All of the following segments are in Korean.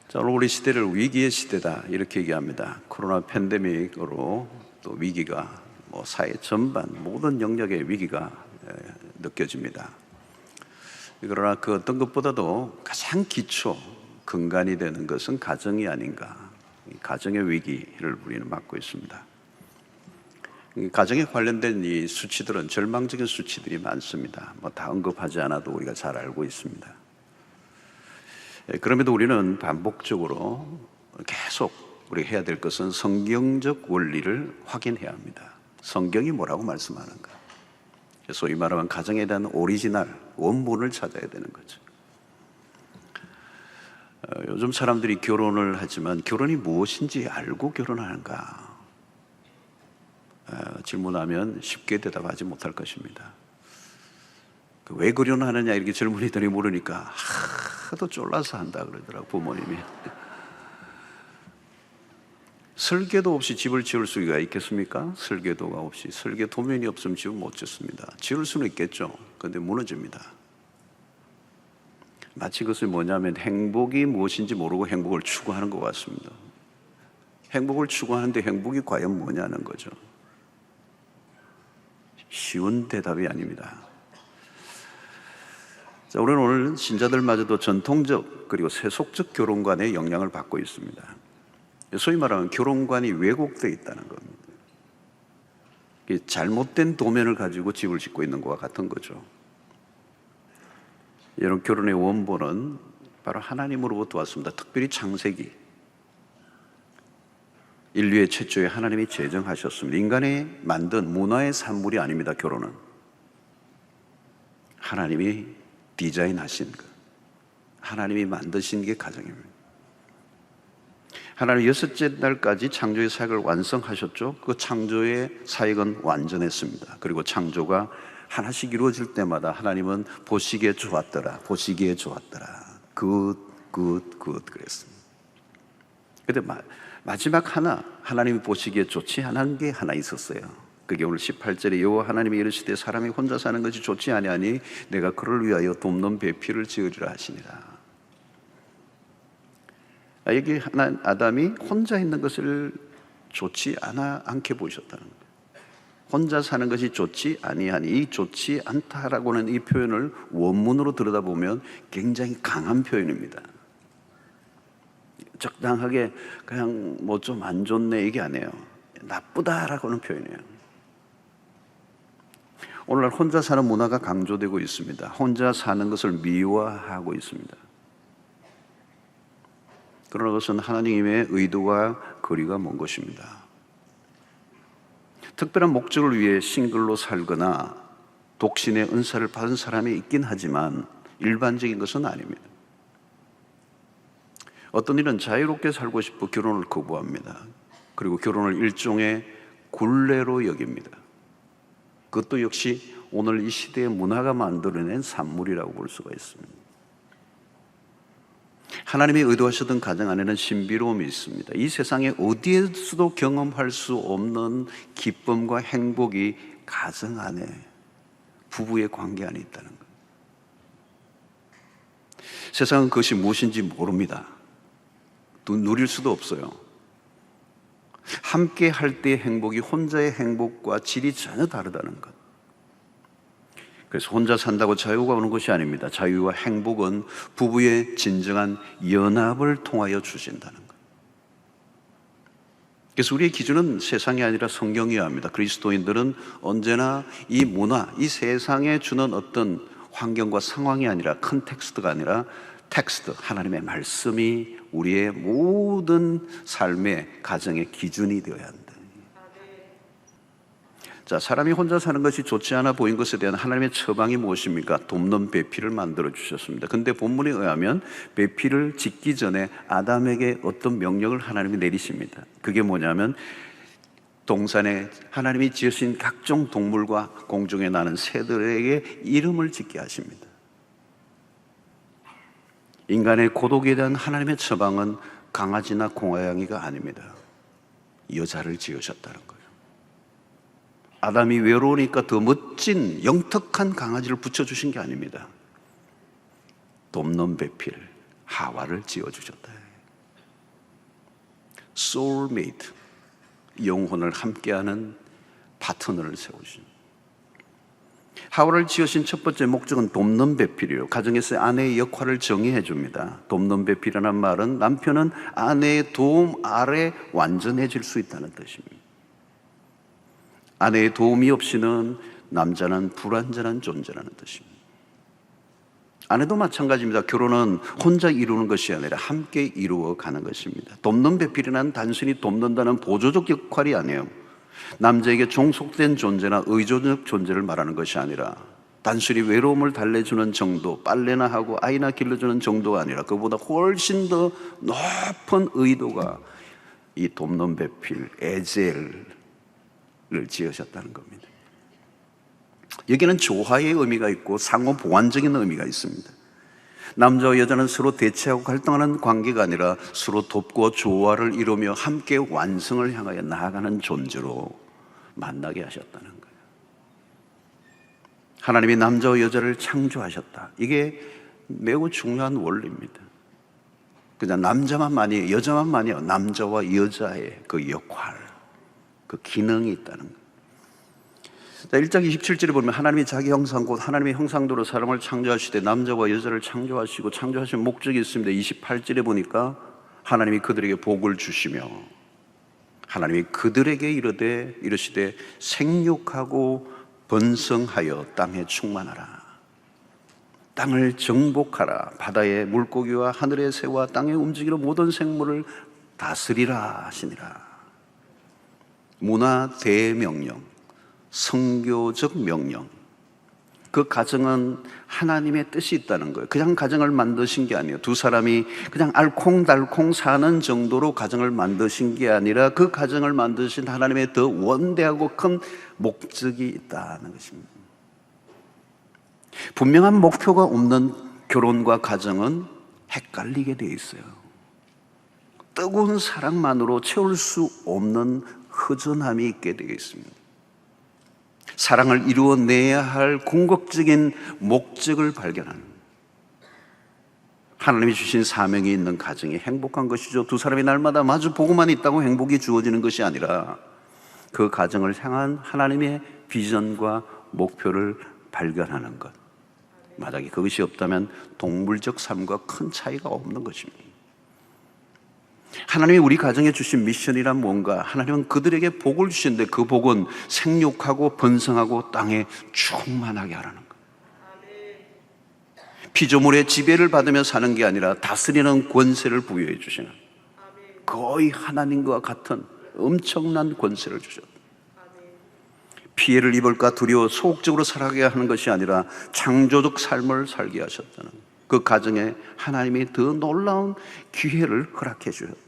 자, 오늘 우리 시대를 위기의 시대다 이렇게 얘기합니다. 코로나 팬데믹으로 또 위기가 사회 전반 모든 영역의 위기가 느껴집니다. 그러나 그 어떤 것보다도 가장 기초 근간이 되는 것은 가정이 아닌가. 가정의 위기를 우리는 맞고 있습니다. 가정에 관련된 이 수치들은 절망적인 수치들이 많습니다. 다 언급하지 않아도 우리가 잘 알고 있습니다. 그럼에도 우리는 반복적으로 계속 우리가 해야 될 것은 성경적 원리를 확인해야 합니다. 성경이 뭐라고 말씀하는가. 소위 말하면 가정에 대한 오리지널, 원본을 찾아야 되는 거죠. 요즘 사람들이 결혼을 하지만 결혼이 무엇인지 알고 결혼하는가 질문하면 쉽게 대답하지 못할 것입니다. 왜 결혼하느냐 이렇게 젊은이들이 물으니까 하도 쫄라서 한다 그러더라고 부모님이. 설계도 없이 집을 지을 수가 있겠습니까? 설계도가 없이. 설계 도면이 없으면 집을 못 짓습니다. 지을 수는 있겠죠. 그런데 무너집니다. 마치 그것이 뭐냐면 행복이 무엇인지 모르고 행복을 추구하는 것 같습니다. 행복을 추구하는데 행복이 과연 뭐냐는 거죠. 쉬운 대답이 아닙니다. 자, 우리는 오늘 신자들마저도 전통적 그리고 세속적 결혼관의 영향을 받고 있습니다. 소위 말하면 결혼관이 왜곡되어 있다는 겁니다. 잘못된 도면을 가지고 집을 짓고 있는 것과 같은 거죠. 여러분, 결혼의 원본은 바로 하나님으로부터 왔습니다. 특별히 창세기, 인류의 최초에 하나님이 제정하셨습니다. 인간이 만든 문화의 산물이 아닙니다. 결혼은 하나님이 디자인하신 것, 하나님이 만드신 게 가정입니다. 하나님 여섯째 날까지 창조의 사역을 완성하셨죠. 그 창조의 사역은 완전했습니다. 그리고 창조가 하나씩 이루어질 때마다 하나님은 보시기에 좋았더라, 보시기에 좋았더라, 굿 그랬습니다. 그런데 마지막 하나님이 보시기에 좋지 않은 게 하나 있었어요. 그게 오늘 18절에 여호와 하나님이 이르시되 사람이 혼자 사는 것이 좋지 아니하니 내가 그를 위하여 돕는 배필을 지으리라 하시니라. 여기 아담이 혼자 있는 것을 좋지 않게 보셨다는 거예요. 혼자 사는 것이 좋지 아니하니, 이 좋지 않다라고는 이 표현을 원문으로 들여다보면 굉장히 강한 표현입니다. 적당하게 그냥 좀 안 좋네 이게 아니에요. 나쁘다라고는 표현이에요. 오늘날 혼자 사는 문화가 강조되고 있습니다. 혼자 사는 것을 미화하고 있습니다. 그러나 그것은 하나님의 의도와 거리가 먼 것입니다. 특별한 목적을 위해 싱글로 살거나 독신의 은사를 받은 사람이 있긴 하지만 일반적인 것은 아닙니다. 어떤 이는 자유롭게 살고 싶어 결혼을 거부합니다. 그리고 결혼을 일종의 굴레로 여깁니다. 그것도 역시 오늘 이 시대의 문화가 만들어낸 산물이라고 볼 수가 있습니다. 하나님이 의도하셨던 가정 안에는 신비로움이 있습니다. 이 세상에 어디에서도 경험할 수 없는 기쁨과 행복이 가정 안에, 부부의 관계 안에 있다는 거예요. 세상은 그것이 무엇인지 모릅니다. 또 누릴 수도 없어요. 함께 할 때의 행복이 혼자의 행복과 질이 전혀 다르다는 것. 그래서 혼자 산다고 자유가 오는 것이 아닙니다. 자유와 행복은 부부의 진정한 연합을 통하여 주신다는 것. 그래서 우리의 기준은 세상이 아니라 성경이어야 합니다. 그리스도인들은 언제나 이 문화, 이 세상에 주는 어떤 환경과 상황이 아니라, 컨텍스트가 아니라 텍스트, 하나님의 말씀이 우리의 모든 삶의 가정의 기준이 되어야 한다. 자, 사람이 혼자 사는 것이 좋지 않아 보인 것에 대한 하나님의 처방이 무엇입니까? 돕는 배필을 만들어 주셨습니다. 근데 본문에 의하면 배필을 짓기 전에 아담에게 어떤 명령을 하나님이 내리십니다. 그게 뭐냐면 동산에 하나님이 지으신 각종 동물과 공중에 나는 새들에게 이름을 짓게 하십니다. 인간의 고독에 대한 하나님의 처방은 강아지나 고양이가 아닙니다. 여자를 지으셨다는 거예요. 아담이 외로우니까 더 멋진 영특한 강아지를 붙여주신 게 아닙니다. 돕는 배필 하와를 지어주셨다. soulmate, 영혼을 함께하는 파트너를 세우신. 하와를 지으신 첫 번째 목적은 돕는 배필이에요. 가정에서 아내의 역할을 정의해 줍니다. 돕는 배필이라는 말은 남편은 아내의 도움 아래 완전해질 수 있다는 뜻입니다. 아내의 도움이 없이는 남자는 불완전한 존재라는 뜻입니다. 아내도 마찬가지입니다. 결혼은 혼자 이루는 것이 아니라 함께 이루어 가는 것입니다. 돕는 배필이란 단순히 돕는다는 보조적 역할이 아니에요. 남자에게 종속된 존재나 의존적 존재를 말하는 것이 아니라 단순히 외로움을 달래주는 정도, 빨래나 하고 아이나 길러주는 정도가 아니라 그보다 훨씬 더 높은 의도가 이 돕는 배필, 에젤을 지으셨다는 겁니다. 여기는 조화의 의미가 있고 상호 보완적인 의미가 있습니다. 남자와 여자는 서로 대치하고 갈등하는 관계가 아니라 서로 돕고 조화를 이루며 함께 완성을 향하여 나아가는 존재로 만나게 하셨다는 거예요. 하나님이 남자와 여자를 창조하셨다. 이게 매우 중요한 원리입니다. 그냥 남자만만이, 여자만만이 남자와 여자의 그 역할, 그 기능이 있다는 거예요. 자, 1장 27절에 보면 하나님이 자기 형상 곧 하나님의 형상대로 사람을 창조하시되 남자와 여자를 창조하시고 창조하신 목적이 있습니다. 28절에 보니까 하나님이 그들에게 복을 주시며 하나님이 그들에게 이르시되 생육하고 번성하여 땅에 충만하라. 땅을 정복하라. 바다의 물고기와 하늘의 새와 땅에 움직이는 모든 생물을 다스리라 하시니라. 문화 대명령, 성교적 명령. 그 가정은 하나님의 뜻이 있다는 거예요. 그냥 가정을 만드신 게 아니에요. 두 사람이 그냥 알콩달콩 사는 정도로 가정을 만드신 게 아니라 그 가정을 만드신 하나님의 더 원대하고 큰 목적이 있다는 것입니다. 분명한 목표가 없는 결혼과 가정은 헷갈리게 돼 있어요. 뜨거운 사랑만으로 채울 수 없는 허전함이 있게 되어 있습니다. 사랑을 이루어내야 할 궁극적인 목적을 발견하는, 하나님이 주신 사명이 있는 가정이 행복한 것이죠. 두 사람이 날마다 마주 보고만 있다고 행복이 주어지는 것이 아니라 그 가정을 향한 하나님의 비전과 목표를 발견하는 것. 만약에 그것이 없다면 동물적 삶과 큰 차이가 없는 것입니다. 하나님이 우리 가정에 주신 미션이란 뭔가? 하나님은 그들에게 복을 주시는데 그 복은 생육하고 번성하고 땅에 충만하게 하라는 거예요. 피조물의 지배를 받으며 사는 게 아니라 다스리는 권세를 부여해 주시는, 거의 하나님과 같은 엄청난 권세를 주셨다. 피해를 입을까 두려워 소극적으로 살아가게 하는 것이 아니라 창조적 삶을 살게 하셨다는, 그 가정에 하나님이 더 놀라운 기회를 허락해 주셨다.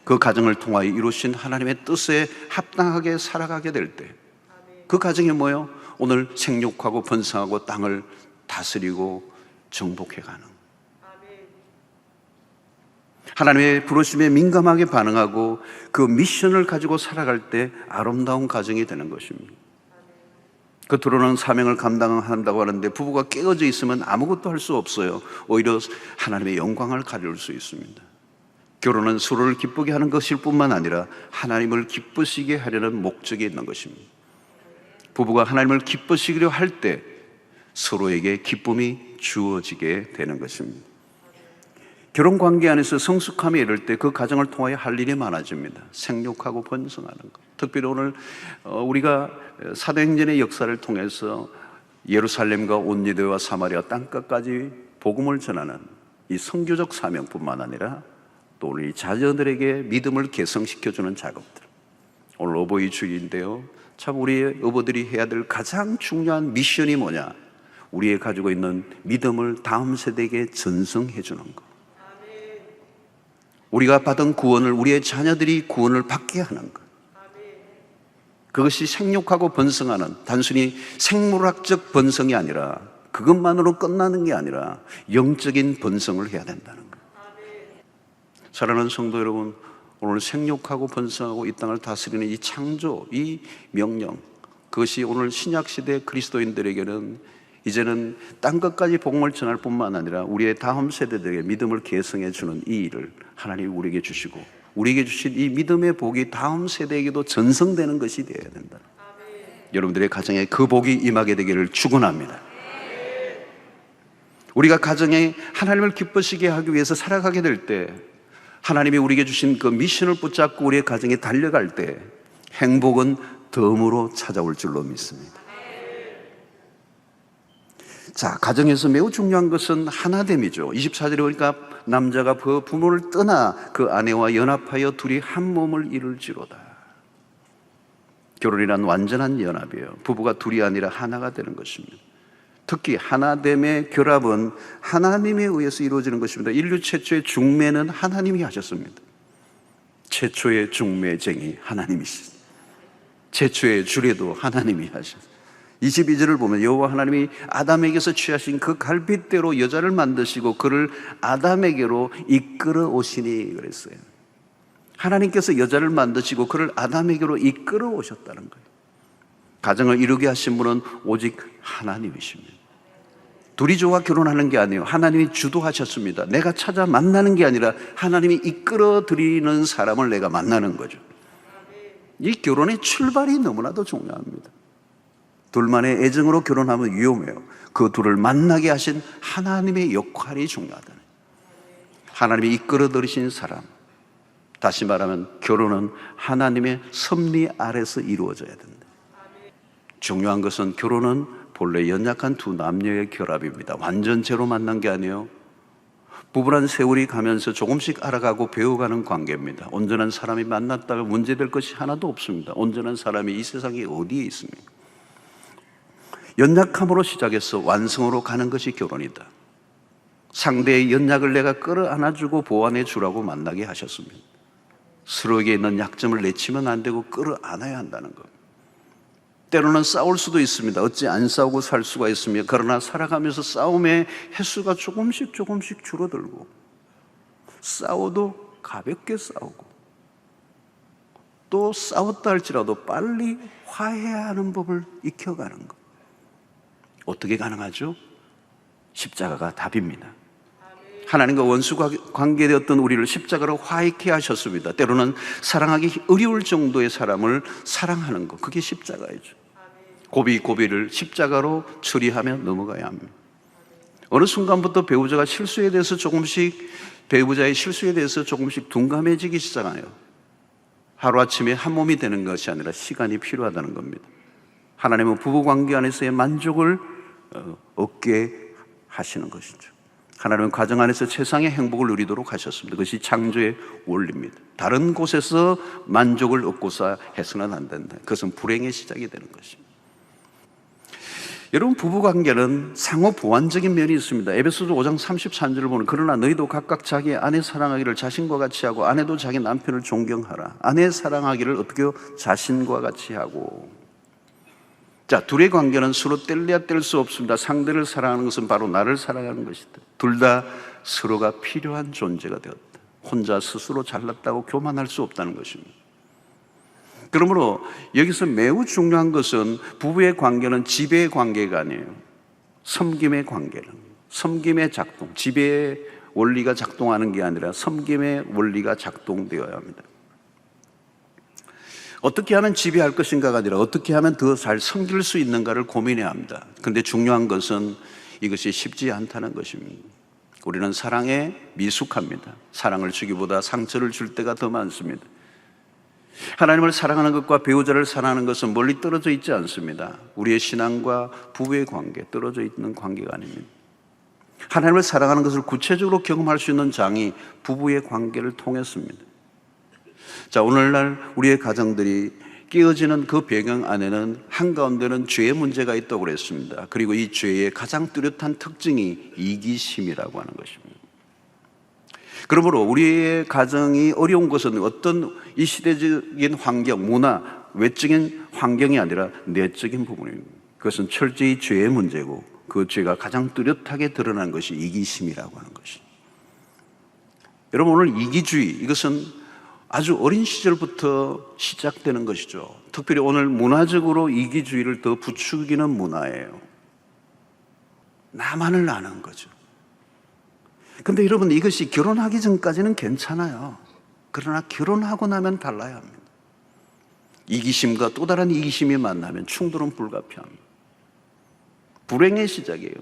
그 가정을 통하여 이루신 하나님의 뜻에 합당하게 살아가게 될 때 그 가정이 뭐예요? 오늘 생육하고 번성하고 땅을 다스리고 정복해가는, 하나님의 부르심에 민감하게 반응하고 그 미션을 가지고 살아갈 때 아름다운 가정이 되는 것입니다. 겉으로는 사명을 감당한다고 하는데 부부가 깨어져 있으면 아무것도 할 수 없어요. 오히려 하나님의 영광을 가져올 수 있습니다. 결혼은 서로를 기쁘게 하는 것일 뿐만 아니라 하나님을 기쁘시게 하려는 목적이 있는 것입니다. 부부가 하나님을 기쁘시기로 할 때 서로에게 기쁨이 주어지게 되는 것입니다. 결혼관계 안에서 성숙함에 이를 때 그 가정을 통하여 할 일이 많아집니다. 생육하고 번성하는 것. 특별히 오늘 우리가 사도행전의 역사를 통해서 예루살렘과 온 유대와 사마리아 땅끝까지 복음을 전하는 이 선교적 사명뿐만 아니라 또 우리 자녀들에게 믿음을 개성시켜주는 작업들. 오늘 어버이 주일인데요, 참 우리의 어버들이 해야 될 가장 중요한 미션이 뭐냐? 우리의 가지고 있는 믿음을 다음 세대에게 전승해 주는 것. 우리가 받은 구원을 우리의 자녀들이 구원을 받게 하는 것. 그것이 생육하고 번성하는, 단순히 생물학적 번성이 아니라, 그것만으로 끝나는 게 아니라 영적인 번성을 해야 된다는 것. 사랑하는 성도 여러분, 오늘 생육하고 번성하고 이 땅을 다스리는 이 창조, 이 명령, 그것이 오늘 신약시대 그리스도인들에게는 이제는 땅끝까지 복음을 전할 뿐만 아니라 우리의 다음 세대들에게 믿음을 계승해 주는 이 일을 하나님이 우리에게 주시고 우리에게 주신 이 믿음의 복이 다음 세대에게도 전성되는 것이 되어야 된다. 여러분들의 가정에 그 복이 임하게 되기를 축원합니다. 우리가 가정에 하나님을 기쁘시게 하기 위해서 살아가게 될 때, 하나님이 우리에게 주신 그 미션을 붙잡고 우리의 가정에 달려갈 때 행복은 덤으로 찾아올 줄로 믿습니다. 자, 가정에서 매우 중요한 것은 하나됨이죠. 24절에 보니까 남자가 그 부모를 떠나 그 아내와 연합하여 둘이 한 몸을 이룰지로다. 결혼이란 완전한 연합이에요. 부부가 둘이 아니라 하나가 되는 것입니다. 특히 하나됨의 결합은 하나님에 의해서 이루어지는 것입니다. 인류 최초의 중매는 하나님이 하셨습니다. 최초의 중매쟁이 하나님이시죠. 최초의 주례도 하나님이 하셨어요. 22절을 보면 여호와 하나님이 아담에게서 취하신 그 갈빗대로 여자를 만드시고 그를 아담에게로 이끌어 오시니 그랬어요. 하나님께서 여자를 만드시고 그를 아담에게로 이끌어 오셨다는 거예요. 가정을 이루게 하신 분은 오직 하나님이십니다. 둘이 좋아 결혼하는 게 아니에요. 하나님이 주도하셨습니다. 내가 찾아 만나는 게 아니라 하나님이 이끌어 드리는 사람을 내가 만나는 거죠. 이 결혼의 출발이 너무나도 중요합니다. 둘만의 애정으로 결혼하면 위험해요. 그 둘을 만나게 하신 하나님의 역할이 중요하다. 하나님이 이끌어 들이신 사람, 다시 말하면 결혼은 하나님의 섭리 아래서 이루어져야 된다. 중요한 것은 결혼은 본래 연약한 두 남녀의 결합입니다. 완전체로 만난 게 아니에요. 부부란 세월이 가면서 조금씩 알아가고 배워가는 관계입니다. 온전한 사람이 만났다가 문제될 것이 하나도 없습니다. 온전한 사람이 이 세상에 어디에 있습니까? 연약함으로 시작해서 완성으로 가는 것이 결혼이다. 상대의 연약을 내가 끌어안아주고 보완해 주라고 만나게 하셨습니다. 서로에게 있는 약점을 내치면 안 되고 끌어안아야 한다는 것. 때로는 싸울 수도 있습니다. 어찌 안 싸우고 살 수가 있으며, 그러나 살아가면서 싸움의 횟수가 조금씩 줄어들고, 싸워도 가볍게 싸우고, 또 싸웠다 할지라도 빨리 화해하는 법을 익혀가는 것. 어떻게 가능하죠? 십자가가 답입니다. 하나님과 원수 관계되었던 우리를 십자가로 화해케 하셨습니다. 때로는 사랑하기 어려울 정도의 사람을 사랑하는 것, 그게 십자가이죠. 고비를 십자가로 처리하며 넘어가야 합니다. 어느 순간부터 배우자의 실수에 대해서 조금씩 둔감해지기 시작해요. 하루아침에 한 몸이 되는 것이 아니라 시간이 필요하다는 겁니다. 하나님은 부부관계 안에서의 만족을 얻게 하시는 것이죠. 하나님은 가정 안에서 최상의 행복을 누리도록 하셨습니다. 그것이 창조의 원리입니다. 다른 곳에서 만족을 얻고자 해서는 안 된다. 그것은 불행의 시작이 되는 것입니다. 여러분, 부부관계는 상호 보완적인 면이 있습니다. 에베소서 5장 33절을 보면, 그러나 너희도 각각 자기 아내 사랑하기를 자신과 같이 하고 아내도 자기 남편을 존경하라. 아내 사랑하기를 어떻게 자신과 같이 하고. 자, 둘의 관계는 서로 뗄래야 뗄 수 없습니다. 상대를 사랑하는 것은 바로 나를 사랑하는 것이다. 둘 다 서로가 필요한 존재가 되었다. 혼자 스스로 잘났다고 교만할 수 없다는 것입니다. 그러므로 여기서 매우 중요한 것은 부부의 관계는 지배의 관계가 아니에요. 섬김의 관계는, 섬김의 작동, 지배의 원리가 작동하는 게 아니라 섬김의 원리가 작동되어야 합니다. 어떻게 하면 지배할 것인가가 아니라 어떻게 하면 더 잘 섬길 수 있는가를 고민해야 합니다. 그런데 중요한 것은 이것이 쉽지 않다는 것입니다. 우리는 사랑에 미숙합니다. 사랑을 주기보다 상처를 줄 때가 더 많습니다. 하나님을 사랑하는 것과 배우자를 사랑하는 것은 멀리 떨어져 있지 않습니다. 우리의 신앙과 부부의 관계, 떨어져 있는 관계가 아닙니다. 하나님을 사랑하는 것을 구체적으로 경험할 수 있는 장이 부부의 관계를 통했습니다. 자, 오늘날 우리의 가정들이 깨어지는 그 배경 안에는 한가운데는 죄의 문제가 있다고 그랬습니다. 그리고 이 죄의 가장 뚜렷한 특징이 이기심이라고 하는 것입니다. 그러므로 우리의 가정이 어려운 것은 어떤 이 시대적인 환경, 문화, 외적인 환경이 아니라 내적인 부분입니다. 그것은 철저히 죄의 문제고, 그 죄가 가장 뚜렷하게 드러난 것이 이기심이라고 하는 것입니다. 여러분, 오늘 이기주의, 이것은 아주 어린 시절부터 시작되는 것이죠. 특별히 오늘 문화적으로 이기주의를 더 부추기는 문화예요. 나만을 아는 거죠. 근데 여러분, 이것이 결혼하기 전까지는 괜찮아요. 그러나 결혼하고 나면 달라야 합니다. 이기심과 또 다른 이기심이 만나면 충돌은 불가피합니다. 불행의 시작이에요.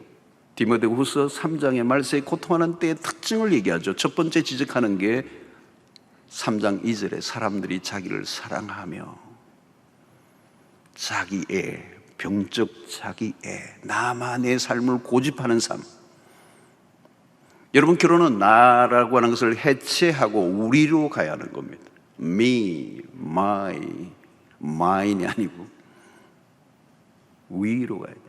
디모데후서 3장의 말세에 고통하는 때의 특징을 얘기하죠. 첫 번째 지적하는 게 3장 2절에 사람들이 자기를 사랑하며 자기애, 병적 자기애, 나만의 삶을 고집하는 삶. 여러분, 결혼은 나라고 하는 것을 해체하고 우리로 가야 하는 겁니다. Me, my, mine이 아니고 we로 가야 돼요.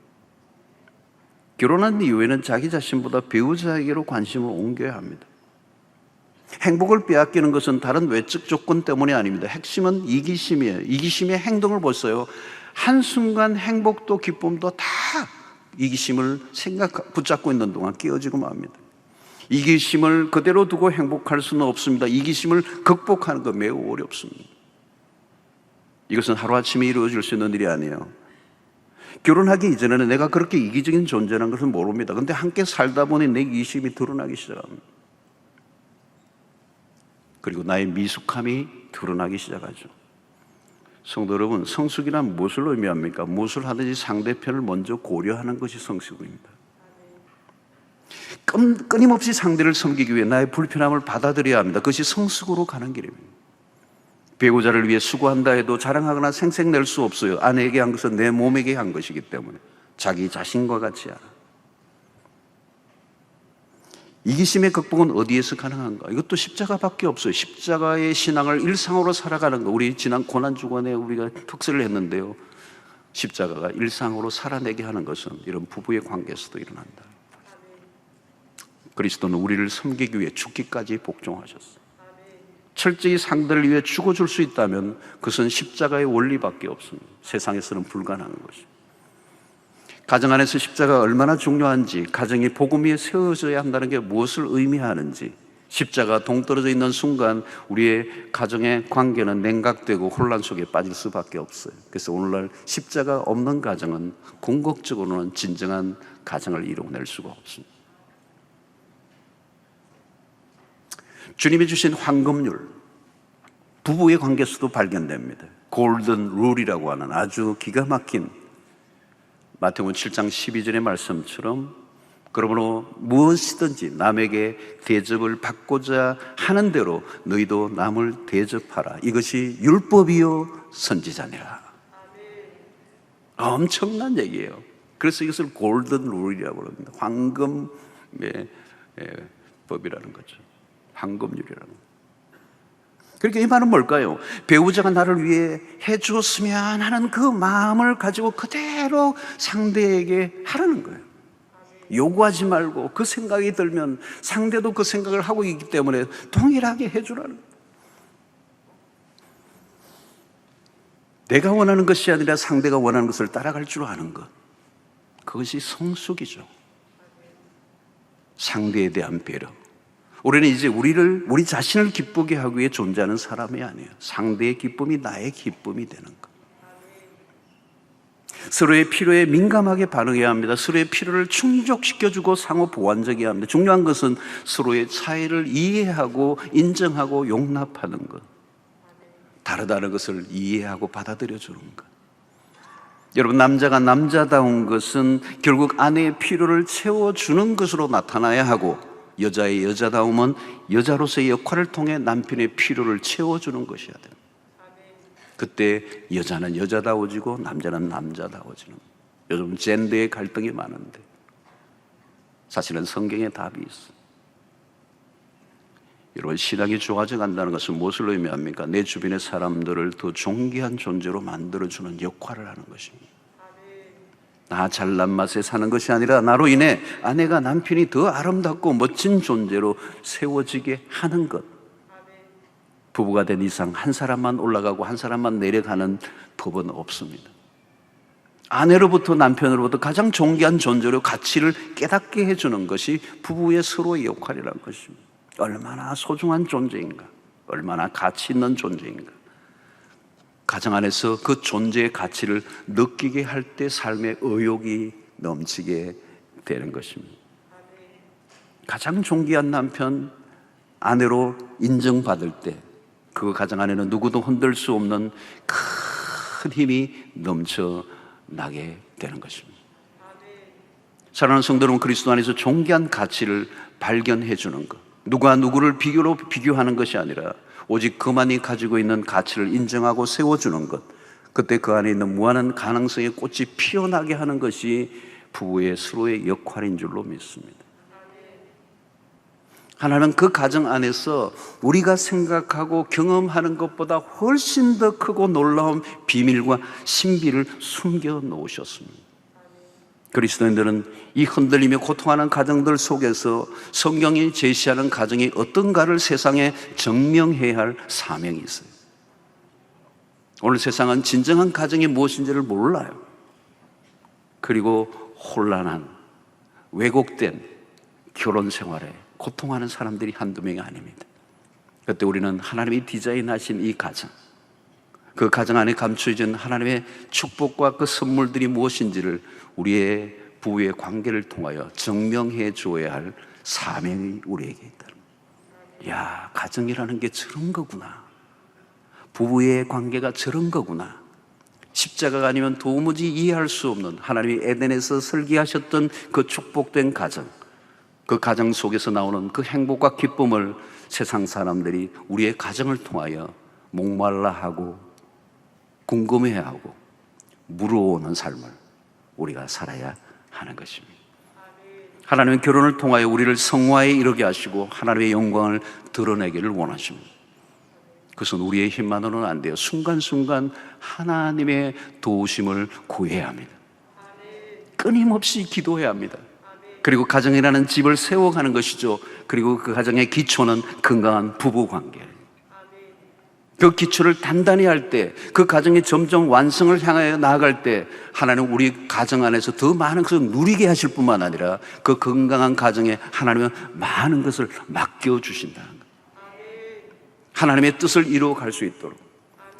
결혼한 이후에는 자기 자신보다 배우자에게로 관심을 옮겨야 합니다. 행복을 빼앗기는 것은 다른 외적 조건 때문이 아닙니다. 핵심은 이기심이에요. 이기심의 행동을 보세요. 한순간 행복도 기쁨도 다 이기심을 붙잡고 있는 동안 깨어지고 맙니다. 이기심을 그대로 두고 행복할 수는 없습니다. 이기심을 극복하는 거 매우 어렵습니다. 이것은 하루아침에 이루어질 수 있는 일이 아니에요. 결혼하기 이전에는 내가 그렇게 이기적인 존재라는 것을 모릅니다. 그런데 함께 살다 보니 내 이기심이 드러나기 시작합니다. 그리고 나의 미숙함이 드러나기 시작하죠. 성도 여러분, 성숙이란 무엇을 의미합니까? 무엇을 하든지 상대편을 먼저 고려하는 것이 성숙입니다. 끊임없이 상대를 섬기기 위해 나의 불편함을 받아들여야 합니다. 그것이 성숙으로 가는 길입니다. 배우자를 위해 수고한다 해도 자랑하거나 생색낼 수 없어요. 아내에게 한 것은 내 몸에게 한 것이기 때문에 자기 자신과 같이 하라. 이기심의 극복은 어디에서 가능한가? 이것도 십자가밖에 없어요. 십자가의 신앙을 일상으로 살아가는 거. 우리 지난 고난주간에 우리가 특설을 했는데요, 십자가가 일상으로 살아내게 하는 것은 이런 부부의 관계에서도 일어난다. 그리스도는 우리를 섬기기 위해 죽기까지 복종하셨어요. 철저히 상대를 위해 죽어줄 수 있다면 그것은 십자가의 원리밖에 없습니다. 세상에서는 불가능한 것입니다. 가정 안에서 십자가가 얼마나 중요한지, 가정이 복음 위에 세워져야 한다는 게 무엇을 의미하는지, 십자가가 동떨어져 있는 순간 우리의 가정의 관계는 냉각되고 혼란 속에 빠질 수밖에 없어요. 그래서 오늘날 십자가 없는 가정은 궁극적으로는 진정한 가정을 이루어낼 수가 없습니다. 주님이 주신 황금률, 부부의 관계에서도 발견됩니다. 골든 룰이라고 하는 아주 기가 막힌 마태복음 7장 12절의 말씀처럼, 그러므로 무엇이든지 남에게 대접을 받고자 하는 대로 너희도 남을 대접하라. 이것이 율법이요 선지자니라. 엄청난 얘기예요. 그래서 이것을 골든 룰이라고 합니다. 황금의 법이라는 거죠. 황금률이라는 거죠. 그러니까 이 말은 뭘까요? 배우자가 나를 위해 해주었으면 하는 그 마음을 가지고 그대로 상대에게 하라는 거예요. 요구하지 말고 그 생각이 들면 상대도 그 생각을 하고 있기 때문에 동일하게 해주라는 거예요. 내가 원하는 것이 아니라 상대가 원하는 것을 따라갈 줄 아는 것, 그것이 성숙이죠. 상대에 대한 배려. 우리는 이제 우리 자신을 기쁘게 하기 위해 존재하는 사람이 아니에요. 상대의 기쁨이 나의 기쁨이 되는 것. 서로의 필요에 민감하게 반응해야 합니다. 서로의 필요를 충족시켜주고 상호 보완적이어야 합니다. 중요한 것은 서로의 차이를 이해하고 인정하고 용납하는 것. 다르다는 것을 이해하고 받아들여주는 것. 여러분, 남자가 남자다운 것은 결국 아내의 필요를 채워주는 것으로 나타나야 하고, 여자의 여자다움은 여자로서의 역할을 통해 남편의 필요를 채워주는 것이어야 됩니다. 그때 여자는 여자다워지고 남자는 남자다워지는, 요즘 젠더의 갈등이 많은데 사실은 성경에 답이 있어요. 여러분, 신앙이 좋아져 간다는 것은 무엇을 의미합니까? 내 주변의 사람들을 더 존귀한 존재로 만들어주는 역할을 하는 것입니다. 나 잘난 맛에 사는 것이 아니라 나로 인해 아내가 남편이 더 아름답고 멋진 존재로 세워지게 하는 것. 부부가 된 이상 한 사람만 올라가고 한 사람만 내려가는 법은 없습니다. 아내로부터 남편으로부터 가장 존귀한 존재로 가치를 깨닫게 해주는 것이 부부의 서로의 역할이라는 것입니다. 얼마나 소중한 존재인가, 얼마나 가치 있는 존재인가. 가정 안에서 그 존재의 가치를 느끼게 할 때 삶의 의욕이 넘치게 되는 것입니다. 가장 존귀한 남편, 아내로 인정받을 때 그 가정 안에는 누구도 흔들 수 없는 큰 힘이 넘쳐나게 되는 것입니다. 사랑하는 성도 여러분, 그리스도 안에서 존귀한 가치를 발견해 주는 것, 누가 누구를 비교하는 것이 아니라 오직 그만이 가지고 있는 가치를 인정하고 세워주는 것, 그때 그 안에 있는 무한한 가능성의 꽃이 피어나게 하는 것이 부부의 서로의 역할인 줄로 믿습니다. 하나님은 그 가정 안에서 우리가 생각하고 경험하는 것보다 훨씬 더 크고 놀라운 비밀과 신비를 숨겨 놓으셨습니다. 그리스도인들은 이 흔들리며 고통하는 가정들 속에서 성경이 제시하는 가정이 어떤가를 세상에 증명해야 할 사명이 있어요. 오늘 세상은 진정한 가정이 무엇인지를 몰라요. 그리고 혼란한, 왜곡된 결혼 생활에 고통하는 사람들이 한두 명이 아닙니다. 그때 우리는 하나님이 디자인하신 이 가정, 그 가정 안에 감추어진 하나님의 축복과 그 선물들이 무엇인지를 우리의 부부의 관계를 통하여 증명해 줘야 할 사명이 우리에게 있다. 야, 가정이라는 게 저런 거구나. 부부의 관계가 저런 거구나. 십자가가 아니면 도무지 이해할 수 없는 하나님이 에덴에서 설계하셨던 그 축복된 가정, 그 가정 속에서 나오는 그 행복과 기쁨을 세상 사람들이 우리의 가정을 통하여 목말라하고 궁금해하고 물어오는 삶을 우리가 살아야 하는 것입니다. 하나님은 결혼을 통하여 우리를 성화에 이르게 하시고 하나님의 영광을 드러내기를 원하십니다. 그것은 우리의 힘만으로는 안 돼요. 순간순간 하나님의 도우심을 구해야 합니다. 끊임없이 기도해야 합니다. 그리고 가정이라는 집을 세워가는 것이죠. 그리고 그 가정의 기초는 건강한 부부관계. 그 기초를 단단히 할 때, 그 가정이 점점 완성을 향하여 나아갈 때 하나님은 우리 가정 안에서 더 많은 것을 누리게 하실 뿐만 아니라 그 건강한 가정에 하나님은 많은 것을 맡겨주신다는 것. 하나님의 뜻을 이루어갈 수 있도록.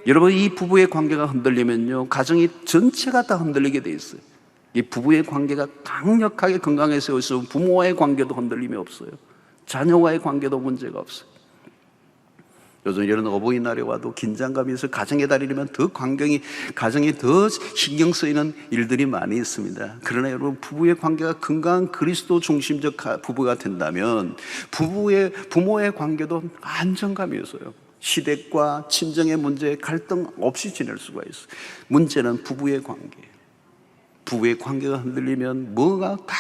여러분, 이 부부의 관계가 흔들리면요, 가정이 전체가 다 흔들리게 돼 있어요. 이 부부의 관계가 강력하게 건강에 세워 있으면 부모와의 관계도 흔들림이 없어요. 자녀와의 관계도 문제가 없어요. 요즘 이런 어버이날에 와도 긴장감이 있어서 가정의 달이라면 더 가정이 더 신경 쓰이는 일들이 많이 있습니다. 그러나 여러분, 부부의 관계가 건강한 그리스도 중심적 부부가 된다면 부모의 관계도 안정감이 있어요. 시댁과 친정의 문제, 갈등 없이 지낼 수가 있어요. 문제는 부부의 관계예요. 부부의 관계가 흔들리면 뭐가 다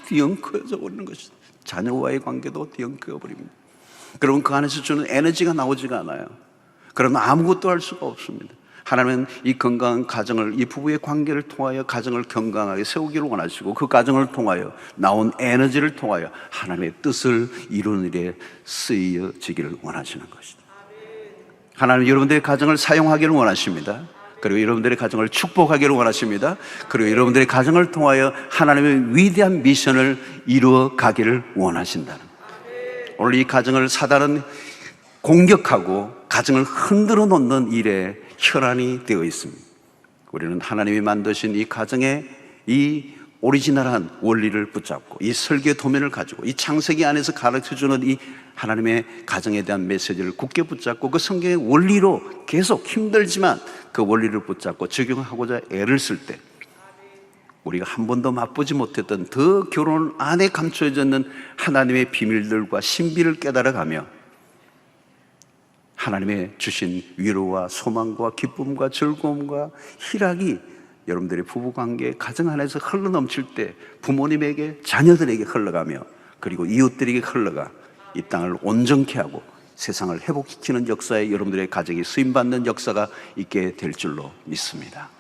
뒤엉켜져 버리는 것이죠. 자녀와의 관계도 뒤엉켜 버립니다. 그러면 그 안에서 주는 에너지가 나오지가 않아요. 그러면 아무것도 할 수가 없습니다. 하나님은 이 건강한 가정을, 이 부부의 관계를 통하여 가정을 건강하게 세우기를 원하시고, 그 가정을 통하여 나온 에너지를 통하여 하나님의 뜻을 이루는 일에 쓰여지기를 원하시는 것이다. 하나님은 여러분들의 가정을 사용하기를 원하십니다. 그리고 여러분들의 가정을 축복하기를 원하십니다. 그리고 여러분들의 가정을 통하여 하나님의 위대한 미션을 이루어 가기를 원하신다는 거예요. 오늘 이 가정을 사단은 공격하고 가정을 흔들어 놓는 일에 혈안이 되어 있습니다. 우리는 하나님이 만드신 이 가정의 이 오리지널한 원리를 붙잡고, 이 설계 도면을 가지고, 이 창세기 안에서 가르쳐주는 이 하나님의 가정에 대한 메시지를 굳게 붙잡고, 그 성경의 원리로 계속 힘들지만 그 원리를 붙잡고 적용하고자 애를 쓸 때, 우리가 한 번도 맛보지 못했던 더 결혼 안에 감춰져 있는 하나님의 비밀들과 신비를 깨달아가며 하나님의 주신 위로와 소망과 기쁨과 즐거움과 희락이 여러분들의 부부관계, 가정 안에서 흘러넘칠 때 부모님에게, 자녀들에게 흘러가며, 그리고 이웃들에게 흘러가 이 땅을 온전케 하고 세상을 회복시키는 역사에 여러분들의 가정이 쓰임받는 역사가 있게 될 줄로 믿습니다.